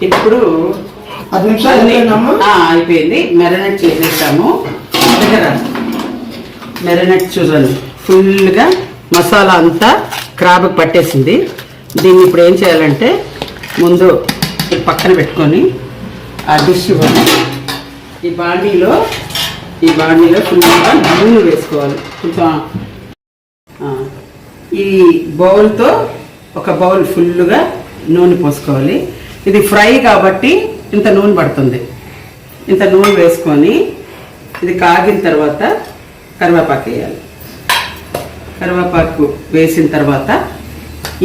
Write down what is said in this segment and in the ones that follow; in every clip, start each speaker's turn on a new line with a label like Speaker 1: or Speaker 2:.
Speaker 1: ఇప్పుడు
Speaker 2: 10 నిమిషాలు
Speaker 1: అయిపోయింది. మెరినేట్ చేసేసాము. దగ్గర మెరినేట్ చూడండి, ఫుల్గా మసాలా అంతా క్రాబ్కి పట్టేసింది. దీన్ని ఇప్పుడు ఏం చేయాలంటే ముందు పక్కన పెట్టుకొని ఆ డిష్ ఈ బాండీలో ఫుల్గా నూనె వేసుకోవాలి. కొంచెం ఈ బౌల్తో ఒక బౌల్ ఫుల్గా నూనె పోసుకోవాలి. ఇది ఫ్రై కాబట్టి ఇంత నూనె పడుతుంది. ఇంత నూనె వేసుకొని ఇది కాగిన తర్వాత కరివేపాకు వేయాలి. కరివేపాకు వేసిన తర్వాత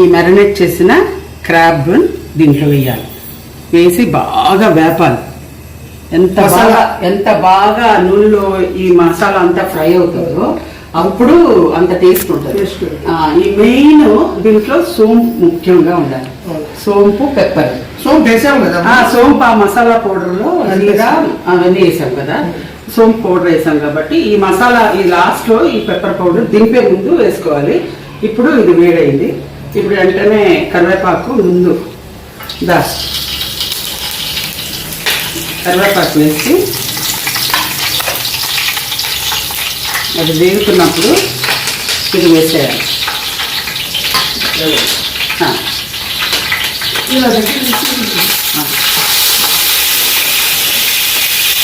Speaker 1: ఈ మ్యారినేట్ చేసిన క్రాబ్ దీంట్లో వేయాలి. వేసి బాగా వేపాలి. ఎంత బాగా నూనెలో ఈ మసాలా అంతా ఫ్రై అవుతుందో అప్పుడు అంత టేస్ట్ ఉంటుంది. ఈ మెయిన్ దీంట్లో సోంపు ముఖ్యంగా ఉండాలి. సోంపు, పెప్పర్.
Speaker 2: సోంపు వేసాం కదా,
Speaker 1: సోంపు ఆ మసాలా పౌడర్లో అవన్నీ వేసాం కదా. సోంపు పౌడర్ వేసాం కాబట్టి ఈ మసాలా ఈ లాస్ట్ లో ఈ పెప్పర్ పౌడర్ దింపే ముందు వేసుకోవాలి. ఇప్పుడు ఇది వేడైంది. ఇప్పుడు వెంటనే కరివేపాకు ముందు కరివేపాకు వేసి అది వేగుతున్నప్పుడు ఇది వేసేయాలి.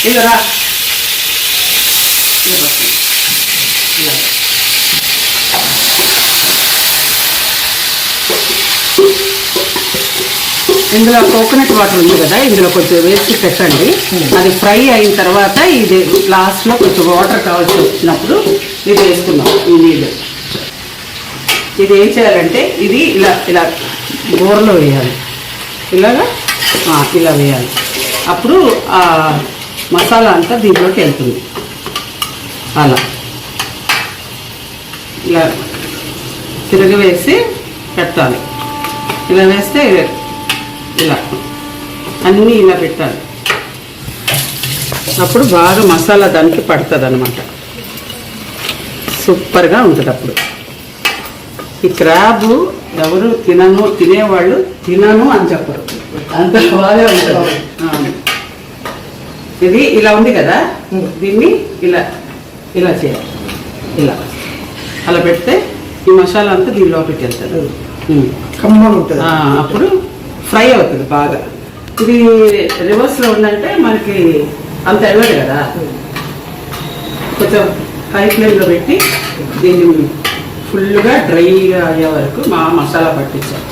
Speaker 1: ఇలా రా, ఇందులో కోకోనట్ వాటర్ ఉంది కదా, ఇందులో కొంచెం వేసి పెట్టండి. అది ఫ్రై అయిన తర్వాత ఇది లాస్ట్లో కొంచెం వాటర్ కావాల్సి వచ్చినప్పుడు ఇది వేసుకున్నాం. ఈ నీళ్ళు ఇది ఏం చేయాలంటే ఇది ఇలా బోర్లో వేయాలి. ఇలా వేయాలి. అప్పుడు ఆ మసాలా అంతా దీంట్లోకి వెళ్తుంది. అలా ఇలా తిరగవేసి పెట్టాలి. ఇలా వేస్తే ఇలా అన్నీ ఇలా పెట్టాలి. అప్పుడు బాగా మసాలా దానికి పడుతుంది అన్నమాట. సూపర్గా ఉంటుంది. అప్పుడు ఈ క్రాబ్ ఎవరు తినేవాళ్ళు తినను అని చెప్పరు, అంత బాగా ఉంటుంది. ఇది ఇలా ఉంది కదా, దీన్ని ఇలా చేయాలి. అలా పెడితే ఈ మసాలా అంతా దీని లోపలికి వెళ్తుంది. అప్పుడు ఫ్రై అవుతుంది బాగా. ఇది రివర్స్లో ఉందంటే మనకి అంత వెళ్ళదు కదా. కొంచెం హై ఫ్లేమ్లో పెట్టి దీన్ని ఫుల్గా డ్రైగా అయ్యే వరకు మసాలా పట్టించాలి.